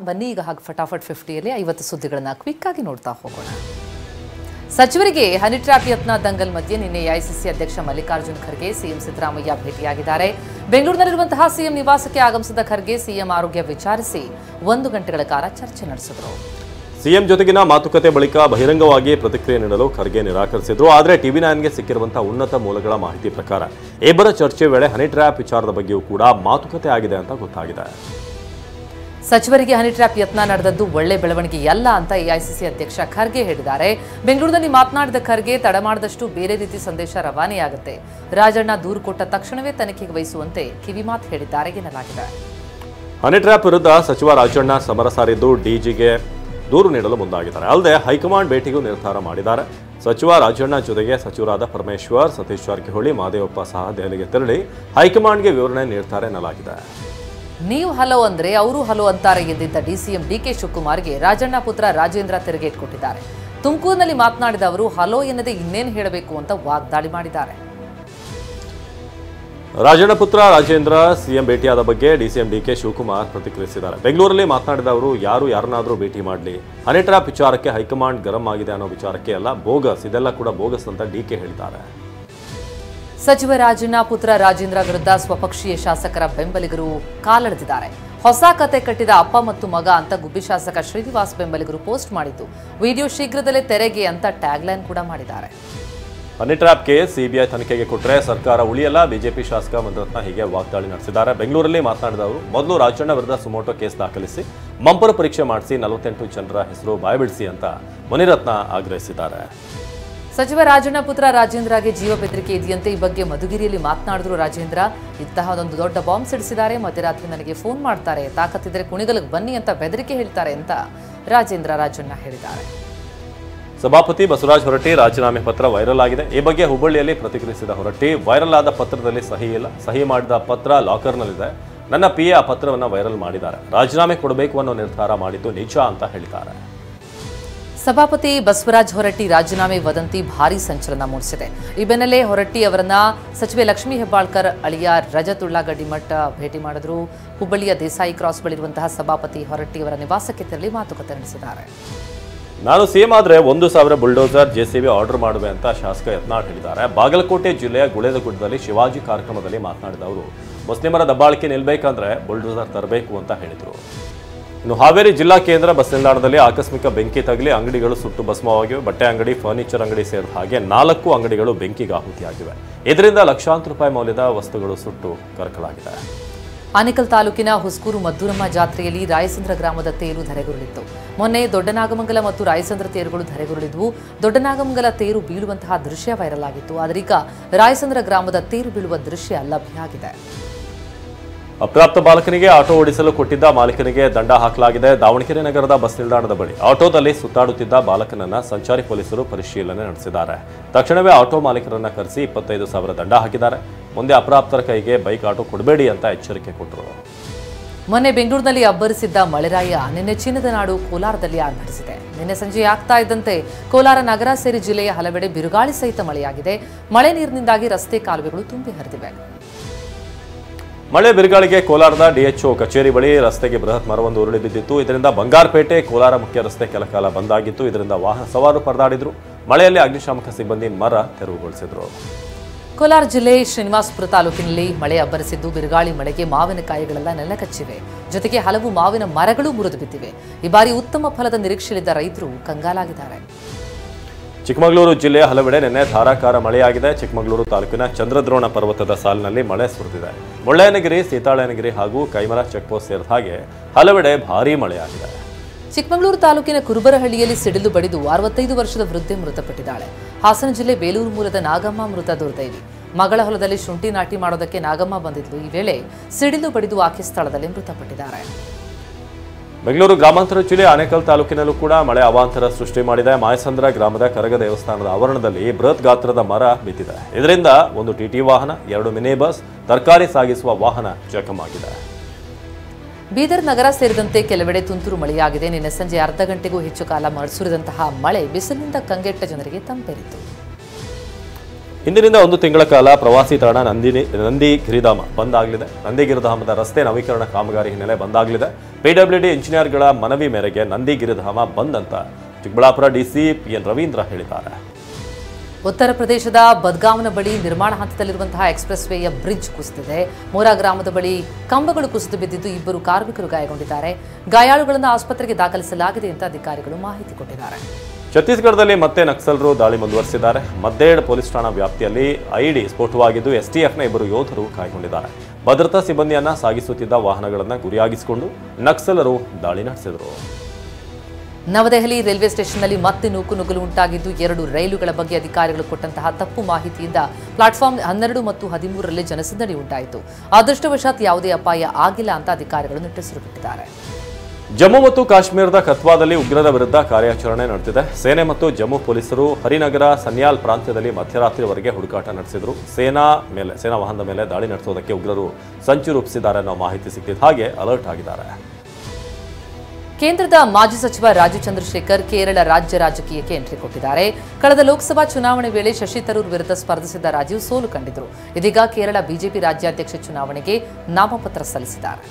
ಬನ್ನಿ ಈಗ ಹಾಗೆ ಫಟಾಫಟ್ 50ಯಲ್ಲಿ 50 ಸುದ್ದಿಗಳನ್ನು ಕ್ವಿಕ್ ಆಗಿ ನೋಡ್ತಾ ಹೋಗೋಣ. ಸಚಿವರಿಗೆ ಹನಿ ಟ್ರ್ಯಾಪ್ ಯತ್ನ ದಂಗಲ್ ಮಧ್ಯೆ ನಿನ್ನೆ ಎಐಸಿಸಿ ಅಧ್ಯಕ್ಷ ಮಲ್ಲಿಕಾರ್ಜುನ್ ಖರ್ಗೆ ಸಿಎಂ ಸಿದ್ದರಾಮಯ್ಯ ಭೇಟಿಯಾಗಿದ್ದಾರೆ. ಬೆಂಗಳೂರಿನಲ್ಲಿರುವಂತಹ ಸಿಎಂ ನಿವಾಸಕ್ಕೆ ಆಗಮಿಸಿದ ಖರ್ಗೆ ಸಿಎಂ ಆರೋಗ್ಯ ವಿಚಾರಿಸಿ 1 ಗಂಟೆಗಳ ಕಾಲ ಚರ್ಚೆ ನಡೆಸಿದರು. ಸಿಎಂ ಜೊತೆಗಿನ ಮಾತುಕತೆ ಬಳಿಕ ಬಹಿರಂಗವಾಗಿ ಪ್ರತಿಕ್ರಿಯೆ ನೀಡಲು ಖರ್ಗೆ ನಿರಾಕರಿಸಿದ್ರು. ಆದರೆ ಟಿವಿ9ಗೆ ಸಿಕ್ಕಿರುವಂತಹ ಉನ್ನತ ಮೂಲಗಳ ಮಾಹಿತಿ ಪ್ರಕಾರ ಇಬ್ಬರ ಚರ್ಚೆ ವೇಳೆ ಹನಿ ಟ್ರ್ಯಾಪ್ ವಿಚಾರದ ಬಗ್ಗೆಯೂ ಕೂಡ ಮಾತುಕತೆ ಆಗಿದೆ ಅಂತ ಗೊತ್ತಾಗಿದೆ. ಸಚಿವರಿಗೆ ಹನಿ ಟ್ರ್ಯಾಪ್ ಯತ್ನ ನಡೆದದ್ದು ಒಳ್ಳೆ ಬೆಳವಣಿಗೆಯಲ್ಲ ಅಂತ ಎಐಸಿಸಿ ಅಧ್ಯಕ್ಷ ಖರ್ಗೆ ಹೇಳಿದ್ದಾರೆ. ಬೆಂಗಳೂರಿನಲ್ಲಿ ಮಾತನಾಡಿದ ಖರ್ಗೆ ತಡ ಮಾಡಿದಷ್ಟು ಬೇರೆ ರೀತಿ ಸಂದೇಶ ರವಾನೆಯಾಗುತ್ತೆ. ರಾಜಣ್ಣ ದೂರು ಕೊಟ್ಟ ತಕ್ಷಣವೇ ತನಿಖೆಗೆ ವಹಿಸುವಂತೆ ಕಿವಿಮಾತು ಹೇಳಿದ್ದಾರೆ ಎನ್ನಲಾಗಿದೆ. ಹನಿ ಟ್ರ್ಯಾಪ್ ವಿರುದ್ಧ ಸಚಿವ ರಾಜಣ್ಣ ಸಮರ ಸಾರಿದ್ದು ಡಿಜಿಗೆ ದೂರು ನೀಡಲು ಮುಂದಾಗಿದ್ದಾರೆ. ಅಲ್ಲದೆ ಹೈಕಮಾಂಡ್ ಭೇಟಿಗೂ ನಿರ್ಧಾರ ಮಾಡಿದ್ದಾರೆ. ಸಚಿವ ರಾಜಣ್ಣ ಜೊತೆಗೆ ಸಚಿವರಾದ ಪರಮೇಶ್ವರ್, ಸತೀಶ್ ಜಾರಕಿಹೊಳಿ, ಮಹದೇವಪ್ಪ ಸಹ ದೆಹಲಿಗೆ ತೆರಳಿ ಹೈಕಮಾಂಡ್ಗೆ ವಿವರಣೆ ನೀಡ್ತಾರೆ ಎನ್ನಲಾಗಿದೆ. ನೀವು ಹಲೋ ಅಂದ್ರೆ ಅವರು ಹಲೋ ಅಂತಾರೆ ಎಂದಿದ್ದ ಡಿಸಿಎಂ ಡಿಕೆ ಶಿವಕುಮಾರ್ಗೆ ರಾಜಣ್ಣ ಪುತ್ರ ರಾಜೇಂದ್ರ ತಿರುಗೇಟು ಕೊಟ್ಟಿದ್ದಾರೆ. ತುಮಕೂರಿನಲ್ಲಿ ಮಾತನಾಡಿದ ಅವರು ಹಲೋ ಎನ್ನದೆ ಇನ್ನೇನು ಹೇಳಬೇಕು ಅಂತ ವಾಗ್ದಾಳಿ ಮಾಡಿದ್ದಾರೆ. ರಾಜಣ್ಣ ಪುತ್ರ ರಾಜೇಂದ್ರ ಸಿಎಂ ಭೇಟಿಯಾದ ಬಗ್ಗೆ ಡಿಸಿಎಂ ಡಿಕೆ ಶಿವಕುಮಾರ್ ಪ್ರತಿಕ್ರಿಯಿಸಿದ್ದಾರೆ. ಬೆಂಗಳೂರಲ್ಲಿ ಮಾತನಾಡಿದ ಅವರು ಯಾರನ್ನಾದರೂ ಭೇಟಿ ಮಾಡಲಿ, ಹನಿ ಟ್ರ್ಯಾಪ್ ವಿಚಾರಕ್ಕೆ ಹೈಕಮಾಂಡ್ ಗರಂ ಆಗಿದೆ ಅನ್ನೋ ವಿಚಾರಕ್ಕೆ ಎಲ್ಲ ಬೋಗಸ್, ಇದೆಲ್ಲ ಕೂಡ ಬೋಗಸ್ ಅಂತ ಡಿಕೆ ಹೇಳಿದ್ದಾರೆ. ಸಚಿವ ರಾಜಣ್ಣ ಪುತ್ರ ರಾಜೇಂದ್ರ ವಿರುದ್ಧ ಸ್ವಪಕ್ಷೀಯ ಶಾಸಕರ ಬೆಂಬಲಿಗರು ಕಾಲೆಳೆದಿದ್ದಾರೆ. ಹೊಸ ಕತೆ ಕಟ್ಟಿದ ಅಪ್ಪ ಮತ್ತು ಮಗ ಅಂತ ಗುಬ್ಬಿ ಶಾಸಕ ಶ್ರೀನಿವಾಸ್ ಬೆಂಬಲಿಗರು ಪೋಸ್ಟ್ ಮಾಡಿದ್ದು, ವಿಡಿಯೋ ಶೀಘ್ರದಲ್ಲೇ ತೆರೆಗೆ ಅಂತ ಟ್ಯಾಗ್ಲೈನ್ ಕೂಡ ಮಾಡಿದ್ದಾರೆ. ಹನಿ ಟ್ರ್ಯಾಪ್ ಕೇಸ್ ಸಿಬಿಐ ತನಿಖೆಗೆ ಕೊಟ್ಟರೆ ಸರ್ಕಾರ ಉಳಿಯಲ್ಲ, ಬಿಜೆಪಿ ಶಾಸಕ ಮುನಿರತ್ನ ಹೀಗೆ ವಾಗ್ದಾಳಿ ನಡೆಸಿದ್ದಾರೆ. ಬೆಂಗಳೂರಲ್ಲಿ ಮಾತನಾಡಿದ ಅವರು ಮೊದಲು ರಾಜಣ್ಣ ವಿರುದ್ಧ ಸುಮೋಟೋ ಕೇಸ್ ದಾಖಲಿಸಿ ಮಂಪರು ಪರೀಕ್ಷೆ ಮಾಡಿಸಿ 48 ಜನರ ಹೆಸರು ಬಾಯ್ಬಿಡಿಸಿ ಅಂತ ಮುನಿರತ್ನ ಆಗ್ರಹಿಸಿದ್ದಾರೆ. ಸಚಿವ ರಾಜಣ್ಣ ಪುತ್ರ ರಾಜೇಂದ್ರಗೆ ಜೀವ ಬೆದರಿಕೆ ಇದೆಯಂತೆ. ಈ ಬಗ್ಗೆ ಮಧುಗಿರಿಯಲ್ಲಿ ಮಾತನಾಡಿದ್ರು ರಾಜೇಂದ್ರ. ಇಂತಹದೊಂದು ದೊಡ್ಡ ಬಾಂಬ್ ಸಿಡಿಸಿದ್ದಾರೆ, ಮಧ್ಯರಾತ್ರಿ ನನಗೆ ಫೋನ್ ಮಾಡ್ತಾರೆ, ತಾಕತ್ತಿದ್ರೆ ಕುಣಿಗಲ್ಗೆ ಬನ್ನಿ ಅಂತ ಬೆದರಿಕೆ ಹೇಳ್ತಾರೆ ಅಂತ ರಾಜಣ್ಣ ಹೇಳಿದ್ದಾರೆ. ಸಭಾಪತಿ ಬಸವರಾಜ ಹೊರಟ್ಟಿ ರಾಜೀನಾಮೆ ಪತ್ರ ವೈರಲ್ ಆಗಿದೆ. ಈ ಬಗ್ಗೆ ಹುಬ್ಬಳ್ಳಿಯಲ್ಲಿ ಪ್ರತಿಕ್ರಿಯಿಸಿದ ಹೊರಟ್ಟಿ, ವೈರಲ್ ಆದ ಪತ್ರದಲ್ಲಿ ಸಹಿ ಇಲ್ಲ, ಸಹಿ ಮಾಡಿದ ಪತ್ರ ಲಾಕರ್ನಲ್ಲಿದೆ. ನನ್ನ ಪಿಎ ಆ ಪತ್ರವನ್ನು ವೈರಲ್ ಮಾಡಿದ್ದಾರೆ. ರಾಜೀನಾಮೆ ಕೊಡಬೇಕು ಅನ್ನೋ ನಿರ್ಧಾರ ಮಾಡಿದ್ದು ನಿಜ ಅಂತ ಹೇಳಿದ್ದಾರೆ. ಸಭಾಪತಿ ಬಸವರಾಜ ಹೊರಟ್ಟಿ ರಾಜೀನಾಮೆ ವದಂತಿ ಭಾರೀ ಸಂಚಲನ ಮೂಡಿಸಿದೆ. ಈ ಬೆನ್ನಲ್ಲೇ ಹೊರಟ್ಟಿ ಅವರನ್ನ ಸಚಿವೆ ಲಕ್ಷ್ಮೀ ಹೆಬ್ಬಾಳ್ಕರ್ ಅಳಿಯ ರಜತ್ ಉಳ್ಳಾಗಡ್ಡಿಮಠ ಭೇಟಿ ಮಾಡಿದ್ರು. ಹುಬ್ಬಳ್ಳಿಯ ದೇಸಾಯಿ ಕ್ರಾಸ್ ಬಳಿರುವಂತಹ ಸಭಾಪತಿ ಹೊರಟ್ಟಿ ಅವರ ನಿವಾಸಕ್ಕೆ ತೆರಳಿ ಮಾತುಕತೆ ನಡೆಸಿದ್ದಾರೆ. ನಾನು ಸಿಎಂ ಆದರೆ 1000 ಬುಲ್ಡೋಸರ್ ಜೆಸಿಬಿ ಆರ್ಡರ್ ಮಾಡುವೆ ಅಂತ ಶಾಸಕ ಯತ್ನಾಳ್ ಹೇಳಿದ್ದಾರೆ. ಬಾಗಲಕೋಟೆ ಜಿಲ್ಲೆಯ ಗುಳೇದಗುಡ್ಡದಲ್ಲಿ ಶಿವಾಜಿ ಕಾರ್ಯಕ್ರಮದಲ್ಲಿ ಮಾತನಾಡಿದ ಅವರು, ಮುಸ್ಲಿಮರ ದಬ್ಬಾಳಿಕೆ ನಿಲ್ಲಬೇಕಂದ್ರೆ ಬುಲ್ಡೋಸರ್ ತರಬೇಕು ಅಂತ ಹೇಳಿದರು. ಇನ್ನು ಹಾವೇರಿ ಜಿಲ್ಲಾ ಕೇಂದ್ರ ಬಸ್ ನಿಲ್ದಾಣದಲ್ಲಿ ಆಕಸ್ಮಿಕ ಬೆಂಕಿ ತಗುಲಿ ಅಂಗಡಿಗಳು ಸುಟ್ಟು ಭಸ್ಮವಾಗಿವೆ. ಬಟ್ಟೆ ಅಂಗಡಿ, ಫರ್ನಿಚರ್ ಅಂಗಡಿ ಸೇರಿದ ಹಾಗೆ 4 ಅಂಗಡಿಗಳು ಬೆಂಕಿಗೆ ಆಹುತಿಯಾಗಿವೆ. ಇದರಿಂದ ಲಕ್ಷಾಂತರ ರೂಪಾಯಿ ಮೌಲ್ಯದ ವಸ್ತುಗಳು ಸುಟ್ಟು ಕರಕಲಾಗಿದೆ. ಆನೇಕಲ್ ತಾಲೂಕಿನ ಹುಸ್ಕೂರು ಮದ್ದೂರಮ್ಮ ಜಾತ್ರೆಯಲ್ಲಿ ರಾಯಸಂದ್ರ ಗ್ರಾಮದ ತೇರು ಧರೆಗುರುಳಿತ್ತು. ಮೊನ್ನೆ ದೊಡ್ಡನಾಗಮಂಗಲ ಮತ್ತು ರಾಯಸಂದ್ರ ತೇರುಗಳು ಧರೆಗುರುಳಿದ್ವು. ದೊಡ್ಡನಾಗಮಂಗಲ ತೇರು ಬೀಳುವಂತಹ ದೃಶ್ಯ ವೈರಲ್ ಆಗಿತ್ತು. ಆದರೀಗ ರಾಯಸಂದ್ರ ಗ್ರಾಮದ ತೇರು ಬೀಳುವ ದೃಶ್ಯ ಲಭ್ಯ ಆಗಿದೆ. ಅಪ್ರಾಪ್ತ ಬಾಲಕನಿಗೆ ಆಟೋ ಓಡಿಸಲು ಕೊಟ್ಟಿದ್ದ ಮಾಲೀಕನಿಗೆ ದಂಡ ಹಾಕಲಾಗಿದೆ. ದಾವಣಗೆರೆ ನಗರದ ಬಸ್ ನಿಲ್ದಾಣದ ಬಳಿ ಆಟೋದಲ್ಲಿ ಸುತ್ತಾಡುತ್ತಿದ್ದ ಬಾಲಕನನ್ನ ಸಂಚಾರಿ ಪೊಲೀಸರು ಪರಿಶೀಲನೆ ನಡೆಸಿದ್ದಾರೆ. ತಕ್ಷಣವೇ ಆಟೋ ಮಾಲೀಕರನ್ನ ಕರೆಸಿ 25,000 ದಂಡ ಹಾಕಿದ್ದಾರೆ. ಮುಂದೆ ಅಪ್ರಾಪ್ತರ ಕೈಗೆ ಬೈಕ್ ಆಟೋ ಕೊಡಬೇಡಿ ಅಂತ ಎಚ್ಚರಿಕೆ ಕೊಟ್ಟರು. ಮೊನ್ನೆ ಬೆಂಗಳೂರಿನಲ್ಲಿ ಅಬ್ಬರಿಸಿದ್ದ ಮಳೆರಾಯ ನಿನ್ನೆ ಚಿನ್ನದ ನಾಡು ಕೋಲಾರದಲ್ಲಿ ಆರ್ಭಟಿಸಿದೆ. ನಿನ್ನೆ ಸಂಜೆ ಆಗ್ತಾ ಇದ್ದಂತೆ ಕೋಲಾರ ನಗರ ಸೇರಿ ಜಿಲ್ಲೆಯ ಹಲವೆಡೆ ಬಿರುಗಾಳಿ ಸಹಿತ ಮಳೆಯಾಗಿದೆ. ಮಳೆ ನೀರಿನಿಂದಾಗಿ ರಸ್ತೆ ಕಾಲುವೆಗಳು ತುಂಬಿ ಹರಿದಿವೆ. ಮಳೆ ಬಿರುಗಾಳಿಗೆ ಕೋಲಾರದ ಡಿಎಚ್ಒ ಕಚೇರಿ ಬಳಿ ರಸ್ತೆಗೆ ಬೃಹತ್ ಮರವೊಂದು ಉರುಳಿ ಬಿದ್ದಿತ್ತು. ಇದರಿಂದ ಬಂಗಾರಪೇಟೆ ಕೋಲಾರ ಮುಖ್ಯ ರಸ್ತೆ ಕೆಲಕಾಲ ಬಂದಾಗಿತ್ತು. ಇದರಿಂದ ವಾಹನ ಸವಾರರು ಪರದಾಡಿದ್ರು. ಮಳೆಯಲ್ಲಿ ಅಗ್ನಿಶಾಮಕ ಸಿಬ್ಬಂದಿ ಮರ ತೆರವುಗೊಳಿಸಿದ್ರು. ಕೋಲಾರ ಜಿಲ್ಲೆ ಶ್ರೀನಿವಾಸಪುರ ತಾಲೂಕಿನಲ್ಲಿ ಮಳೆ ಅಬ್ಬರಿಸಿದ್ದು, ಬಿರುಗಾಳಿ ಮಳೆಗೆ ಮಾವಿನಕಾಯಿಗಳೆಲ್ಲ ನೆಲಕಚ್ಚಿವೆ. ಜೊತೆಗೆ ಹಲವು ಮಾವಿನ ಮರಗಳು ಮುರಿದು ಬಿದ್ದಿವೆ. ಈ ಬಾರಿ ಉತ್ತಮ ಫಲದ ನಿರೀಕ್ಷೆಯಲ್ಲಿದ್ದ ರೈತರು ಕಂಗಾಲಾಗಿದ್ದಾರೆ. ಚಿಕ್ಕಮಗಳೂರು ಜಿಲ್ಲೆಯ ಹಲವೆಡೆ ನಿನ್ನೆ ಧಾರಾಕಾರ ಮಳೆಯಾಗಿದೆ. ಚಿಕ್ಕಮಗಳೂರು ತಾಲೂಕಿನ ಚಂದ್ರದ್ರೋಣ ಪರ್ವತದ ಸಾಲಿನಲ್ಲಿ ಮಳೆ ಸುರಿದಿದೆ. ಮುಳ್ಳಯ್ಯನಗಿರಿ, ಸೀತಾಳಯ್ಯನಗಿರಿ ಹಾಗೂ ಕೈಮರ ಚೆಕ್ಪೋಸ್ಟ್ ಸೇರಿದ ಹಾಗೆ ಹಲವೆಡೆ ಭಾರೀ ಮಳೆಯಾಗಿದೆ. ಚಿಕ್ಕಮಗಳೂರು ತಾಲೂಕಿನ ಕುರುಬರಹಳ್ಳಿಯಲ್ಲಿ ಸಿಡಿಲು ಬಡಿದು 65 ವರ್ಷದ ವೃದ್ಧೆ ಮೃತಪಟ್ಟಿದ್ದಾಳೆ. ಹಾಸನ ಜಿಲ್ಲೆ ಬೇಲೂರು ಮೂಲದ ನಾಗಮ್ಮ ಮೃತ ದುರ್ದೈವಿ. ಮಗಳ ಹೊಲದಲ್ಲಿ ಶುಂಠಿ ನಾಟಿ ಮಾಡೋದಕ್ಕೆ ನಾಗಮ್ಮ ಬಂದಿದ್ಲು. ಈ ವೇಳೆ ಸಿಡಿಲು ಬಡಿದು ಆಕೆ ಸ್ಥಳದಲ್ಲಿ ಮೃತಪಟ್ಟಿದ್ದಾರೆ. ಬೆಂಗಳೂರು ಗ್ರಾಮಾಂತರ ಜಿಲ್ಲೆ ಆನೇಕಲ್ ತಾಲೂಕಿನಲ್ಲೂ ಕೂಡ ಮಳೆ ಅವಾಂತರ ಸೃಷ್ಟಿ ಮಾಡಿದೆ. ಮಾಯಸಂದ್ರ ಗ್ರಾಮದ ಕರಗ ದೇವಸ್ಥಾನದ ಆವರಣದಲ್ಲಿ ಬೃಹತ್ ಗಾತ್ರದ ಮರ ಬಿದ್ದಿದೆ. ಇದರಿಂದ ಒಂದು ಟಿಟಿ ವಾಹನ, 2 ಮಿನಿ ಬಸ್, ತರಕಾರಿ ಸಾಗಿಸುವ ವಾಹನ ಜಖಮಾಗಿದೆ. ಬೀದರ್ ನಗರ ಸೇರಿದಂತೆ ಕೆಲವೆಡೆ ತುಂತುರು ಮಳೆಯಾಗಿದೆ. ನಿನ್ನೆ ಸಂಜೆ ಅರ್ಧ ಗಂಟೆಗೂ ಹೆಚ್ಚು ಕಾಲ ಸುರಿದಂತಹ ಮಳೆ ಬಿಸಿಲಿನಿಂದ ಕಂಗೆಟ್ಟ ಜನರಿಗೆ ತಂಪೇರಿತು. ಇಂದಿನಿಂದ 1 ತಿಂಗಳ ಕಾಲ ಪ್ರವಾಸಿ ತಾಣ ನಂದಿ ಗಿರಿಧಾಮ ಬಂದ್ ಆಗಲಿದೆ. ನಂದಿ ಗಿರಿಧಾಮದ ರಸ್ತೆ ನವೀಕರಣ ಕಾಮಗಾರಿ ಹಿನ್ನೆಲೆ ಬಂದಾಗಲಿದೆ. PWD ಇಂಜಿನಿಯರ್ಗಳ ಮನವಿ ಮೇರೆಗೆ ನಂದಿ ಗಿರಿಧಾಮ ಬಂದ್ ಅಂತ ಚಿಕ್ಕಬಳ್ಳಾಪುರ ಡಿಸಿ PN ರವೀಂದ್ರ ಹೇಳಿದ್ದಾರೆ. ಉತ್ತರ ಪ್ರದೇಶದ ಬದ್ಗಾಂನ ಬಳಿ ನಿರ್ಮಾಣ ಹಂತದಲ್ಲಿರುವಂತಹ ಎಕ್ಸ್‌ಪ್ರೆಸ್ ವೇಯ ಬ್ರಿಡ್ಜ್ ಕುಸಿದಿದೆ. ಮೋರಾ ಗ್ರಾಮದ ಬಳಿ ಕಂಬಗಳು ಕುಸಿದು ಬಿದ್ದಿದ್ದು 2 ಕಾರ್ಮಿಕರು ಗಾಯಗೊಂಡಿದ್ದಾರೆ. ಗಾಯಾಳುಗಳನ್ನು ಆಸ್ಪತ್ರೆಗೆ ದಾಖಲಿಸಲಾಗಿದೆ ಅಂತ ಅಧಿಕಾರಿಗಳು ಮಾಹಿತಿ ಕೊಟ್ಟಿದ್ದಾರೆ. ಛತ್ತೀಸ್ಗಢದಲ್ಲಿ ಮತ್ತೆ ನಕ್ಸಲರು ದಾಳಿ ಮುಂದುವರಿಸಿದ್ದಾರೆ. ಮದ್ದೇಡ್ ಪೊಲೀಸ್ ಠಾಣಾ ವ್ಯಾಪ್ತಿಯಲ್ಲಿ ಐಡಿ ಸ್ಫೋಟವಾಗಿದ್ದು STFನ 2 ಯೋಧರು ಗಾಯಗೊಂಡಿದ್ದಾರೆ. ಭದ್ರತಾ ಸಿಬ್ಬಂದಿಯನ್ನ ಸಾಗಿಸುತ್ತಿದ್ದ ವಾಹನಗಳನ್ನು ಗುರಿಯಾಗಿಸಿಕೊಂಡು ನಕ್ಸಲರು ದಾಳಿ ನಡೆಸಿದರು. ನವದೆಹಲಿ ರೈಲ್ವೆ ಸ್ಟೇಷನ್ನಲ್ಲಿ ಮತ್ತೆ ನೂಕುನುಗ್ಗಲು ಉಂಟಾಗಿದ್ದು 2 ರೈಲುಗಳ ಬಗ್ಗೆ ಅಧಿಕಾರಿಗಳು ಕೊಟ್ಟಂತಹ ತಪ್ಪು ಮಾಹಿತಿಯಿಂದ ಪ್ಲಾಟ್ಫಾರ್ಮ್ 12 ಮತ್ತು 13ರಲ್ಲಿ ಜನಸಂದಣಿ ಉಂಟಾಯಿತು. ಅದೃಷ್ಟವಶಾತ್ ಯಾವುದೇ ಅಪಾಯ ಆಗಿಲ್ಲ ಅಂತ ಅಧಿಕಾರಿಗಳು ನಿಟ್ಟುಸಿರು ಬಿಟ್ಟಿದ್ದಾರೆ. ಜಮ್ಮು ಮತ್ತು ಕಾಶ್ಮೀರದ ಕತ್ವಾದಲ್ಲಿ ಉಗ್ರರ ವಿರುದ್ಧ ಕಾರ್ಯಾಚರಣೆ ನಡೆದಿದೆ. ಸೇನೆ ಮತ್ತು ಜಮ್ಮು ಪೊಲೀಸರು ಹರಿನಗರ ಸನ್ಯಾಲ್ ಪ್ರಾಂತ್ಯದಲ್ಲಿ ಮಧ್ಯರಾತ್ರಿವರೆಗೆ ಹುಡುಕಾಟ ನಡೆಸಿದರು. ಸೇನಾ ವಾಹನದ ಮೇಲೆ ದಾಳಿ ನಡೆಸೋದಕ್ಕೆ ಉಗ್ರರು ಸಂಚು ರೂಪಿಸಿದ್ದಾರೆ ಅನ್ನೋ ಮಾಹಿತಿ ಸಿಕ್ಕಿದ ಹಾಗೆ ಅಲರ್ಟ್ ಆಗಿದ್ದಾರೆ. ಕೇಂದ್ರದ ಮಾಜಿ ಸಚಿವ ರಾಜೀವ್ ಚಂದ್ರಶೇಖರ್ ಕೇರಳ ರಾಜ್ಯ ರಾಜಕೀಯಕ್ಕೆ ಎಂಟ್ರಿ ಕೊಟ್ಟಿದ್ದಾರೆ. ಕಳೆದ ಲೋಕಸಭಾ ಚುನಾವಣೆ ವೇಳೆ ಶಶಿ ತರೂರ್ ವಿರುದ್ಧ ಸ್ಪರ್ಧಿಸಿದ್ದ ರಾಜೀವ್ ಸೋಲು ಕಂಡಿದ್ದರು. ಇದೀಗ ಕೇರಳ ಬಿಜೆಪಿ ರಾಜ್ಯಾಧ್ಯಕ್ಷ ಚುನಾವಣೆಗೆ ನಾಮಪತ್ರ ಸಲ್ಲಿಸಿದ್ದಾರೆ.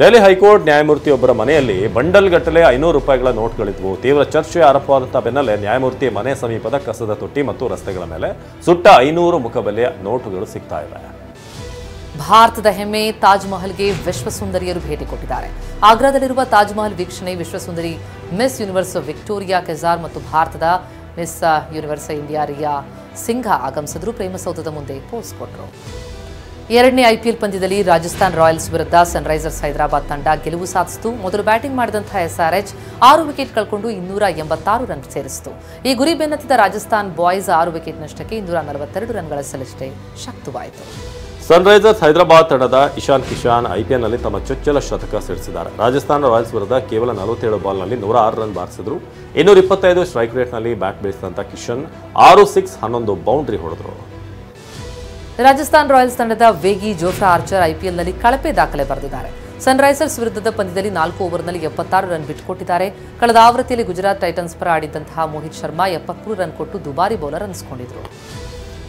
ದೆಹಲಿ ಹೈಕೋರ್ಟ್ ನ್ಯಾಯಮೂರ್ತಿಯೊಬ್ಬರ ಮನೆಯಲ್ಲಿ ಬಂಡಲ್ ಗಟ್ಟಲೆ 500 ರೂಪಾಯಿಗಳ ನೋಟ್ಗಳಿದ್ವು. ತೀವ್ರ ಚರ್ಚೆ ಆರಂಭವಾದಂತಹ ಬೆನ್ನಲ್ಲೇ ನ್ಯಾಯಮೂರ್ತಿ ಮನೆ ಸಮೀಪದ ಕಸದ ತೊಟ್ಟಿ ಮತ್ತು ರಸ್ತೆಗಳ ಮೇಲೆ ಸುಟ್ಟ 500 ಮುಖಬೆಲೆಯ ನೋಟುಗಳು ಸಿಗ್ತಾ ಇವೆ. ಭಾರತದ ಹೆಮ್ಮೆ ತಾಜ್ ಮಹಲ್ಗೆ ವಿಶ್ವಸುಂದರಿಯರು ಭೇಟಿ ಕೊಟ್ಟಿದ್ದಾರೆ. ಆಗ್ರಾದಲ್ಲಿರುವ ತಾಜ್ ಮಹಲ್ ವೀಕ್ಷಣೆ ವಿಶ್ವಸುಂದರಿ ಮಿಸ್ ಯೂನಿವರ್ಸ್ ವಿಕ್ಟೋರಿಯಾ ಕೆಜಾರ್ ಮತ್ತು ಭಾರತದ ಮಿಸ್ ಯೂನಿವರ್ಸ್ ಇಂಡಿಯಾ ರಿಯಾ ಸಿಂಘಾ ಆಗಮಿಸಿದ್ರು. ಪ್ರೇಮಸೌಧದ ಮುಂದೆ ಪೋಸ್ ಕೊಟ್ಟರು. 2ನೇ IPL ಪಂದ್ಯದಲ್ಲಿ ರಾಜಸ್ಥಾನ್ ರಾಯಲ್ಸ್ ವಿರುದ್ಧ ಸನ್ರೈಸರ್ಸ್ ಹೈದರಾಬಾದ್ ತಂಡ ಗೆಲುವು ಸಾಧಿಸಿತು. ಮೊದಲು ಬ್ಯಾಟಿಂಗ್ ಮಾಡಿದಂತಹ SRH 6 ವಿಕೆಟ್ ಕಳ್ಕೊಂಡು 286 ರನ್ ಸೇರಿಸಿತು. ಈ ಗುರಿ ಬೆನ್ನತ್ತಿದ ರಾಜಸ್ಥಾನ್ ಬಾಯ್ಸ್ 6 ವಿಕೆಟ್ ನಷ್ಟಕ್ಕೆ 242 ರನ್ಗಳ ಸೆಲೆಸ್ಟೇ ಶಕ್ತವಾಯಿತು. ಸನ್ರೈಸರ್ಸ್ ಹೈದರಾಬಾದ್ ತಂಡದ ಇಶಾನ್ ಕಿಶಾನ್ IPLನಲ್ಲಿ ತಮ್ಮ ಚೊಚ್ಚಲ ಶತಕ ಸಿಡಿಸಿದ್ದಾರೆ. ರಾಜಸ್ಥಾನ್ ರಾಯಲ್ಸ್ ವಿರುದ್ಧ ಕೇವಲ 47 ಬಾಲ್ನಲ್ಲಿ 106 ರನ್ ಬಾರಿಸಿದ್ರು. 225 ಸ್ಟ್ರೈಕ್ ರೇಟ್ನಲ್ಲಿ ಬ್ಯಾಟ್ ಬೀಸಿದಂಥ ಕಿಶನ್ 6 ಸಿಕ್ಸ್ 11 ಬೌಂಡ್ರಿ ಹೊಡೆದರು. ರಾಜಸ್ಥಾನ್ ರಾಯಲ್ಸ್ ತಂಡದ ವೇಗಿ ಜೋಫ್ರಾ ಆರ್ಚರ್ IPLನಲ್ಲಿ ಕಳಪೆ ದಾಖಲೆ ಬರೆದಿದ್ದಾರೆ. ಸನ್ರೈಸರ್ಸ್ ವಿರುದ್ಧದ ಪಂದ್ಯದಲ್ಲಿ 4 ಓವರ್ನಲ್ಲಿ 76 ರನ್ ಬಿಟ್ಟುಕೊಟ್ಟಿದ್ದಾರೆ. ಕಳೆದ ಆವೃತ್ತಿಯಲ್ಲಿ ಗುಜರಾತ್ ಟೈಟನ್ಸ್ ಪರ ಆಡಿದ್ದಂತಹ ಮೋಹಿತ್ ಶರ್ಮಾ 73 ರನ್ ಕೊಟ್ಟು ದುಬಾರಿ ಬೌಲರ್ ಅನಿಸಿಕೊಂಡಿದ್ರು.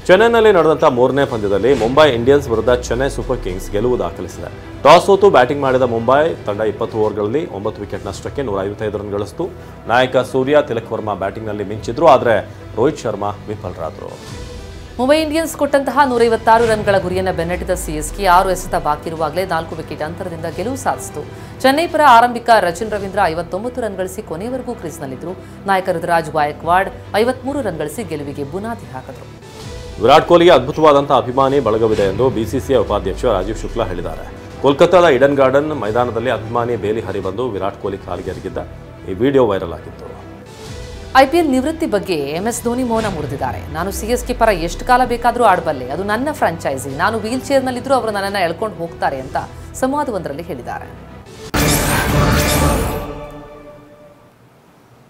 ಚೆನ್ನೈನಲ್ಲಿ ನಡೆದಂತಹ 3ನೇ ಪಂದ್ಯದಲ್ಲಿ ಮುಂಬೈ ಇಂಡಿಯನ್ಸ್ ವಿರುದ್ಧ ಚೆನ್ನೈ ಸೂಪರ್ ಕಿಂಗ್ಸ್ ಗೆಲುವು ದಾಖಲಿಸಿದೆ. ಟಾಸ್ ಸೋತು ಬ್ಯಾಟಿಂಗ್ ಮಾಡಿದ ಮುಂಬೈ ತಂಡ 20 ಓವರ್ಗಳಲ್ಲಿ 9 ವಿಕೆಟ್ ನಷ್ಟಕ್ಕೆ 155 ರನ್ ಗಳಿಸಿತು. ನಾಯಕ ಸೂರ್ಯ ತಿಲಕ್ ವರ್ಮಾ ಬ್ಯಾಟಿಂಗ್ನಲ್ಲಿ ಮಿಂಚಿದ್ರು. ಆದರೆ ರೋಹಿತ್ ಶರ್ಮಾ ವಿಫಲರಾದರು. ಮುಂಬೈ ಇಂಡಿಯನ್ಸ್ ಕೊಟ್ಟಂತಹ 156 ರನ್ಗಳ ಗುರಿಯನ್ನು ಬೆನ್ನಟ್ಟಿದ CSK 6 ಎಸೆತ ಬಾಕಿ ಇರುವಾಗಲೇ 4 ವಿಕೆಟ್ ಅಂತರದಿಂದ ಗೆಲುವು ಸಾಧಿಸಿತು. ಚೆನ್ನೈ ಪರ ಆರಂಭಿಕ ರಚಿನ್ ರವೀಂದ್ರ 59 ರನ್ ಗಳಿಸಿ ಕೊನೆಯವರೆಗೂ ಕ್ರೀಸ್ನಲ್ಲಿದ್ದರು. ನಾಯಕ ಋತುರಾಜ್ ಗಾಯಕ್ವಾಡ್ 53 ರನ್ ಗಳಿಸಿ ಗೆಲುವಿಗೆ ಬುನಾದಿ ಹಾಕಿದರು. ವಿರಾಟ್ ಕೊಹ್ಲಿಗೆ ಅದ್ಭುತವಾದಂತಹ ಅಭಿಮಾನಿ ಬಳಗವಿದೆ ಎಂದು BCCI ಉಪಾಧ್ಯಕ್ಷ ರಾಜೀವ್ ಶುಕ್ಲಾ ಹೇಳಿದ್ದಾರೆ. ಕೋಲ್ಕತ್ತಾದ ಈಡನ್ ಗಾರ್ಡನ್ ಮೈದಾನದಲ್ಲಿ ಅಭಿಮಾನಿ ಬೇಲಿ ಹರಿಬಂದು ವಿರಾಟ್ ಕೊಹ್ಲಿ ಕಾಲಿಗೆ ಎರಗಿದ್ದ ಈ ವಿಡಿಯೋ ವೈರಲ್ ಆಗಿತ್ತು. IPL ನಿವೃತ್ತಿ ಬಗ್ಗೆ MS ಧೋನಿ ಮೌನ ಮುರಿದಿದ್ದಾರೆ. ನಾನು CSK ಪರ ಎಷ್ಟು ಕಾಲ ಬೇಕಾದರೂ ಆಡಬಲ್ಲೆ, ಅದು ನನ್ನ ಫ್ರಾಂಚೈಸಿ, ನಾನು ವೀಲ್ ಚೇರ್ನಲ್ಲಿದ್ದರೂ ಅವರು ನನ್ನನ್ನು ಎಳ್ಕೊಂಡು ಹೋಗ್ತಾರೆ ಅಂತ ಸಂವಾದವೊಂದರಲ್ಲಿ ಹೇಳಿದ್ದಾರೆ.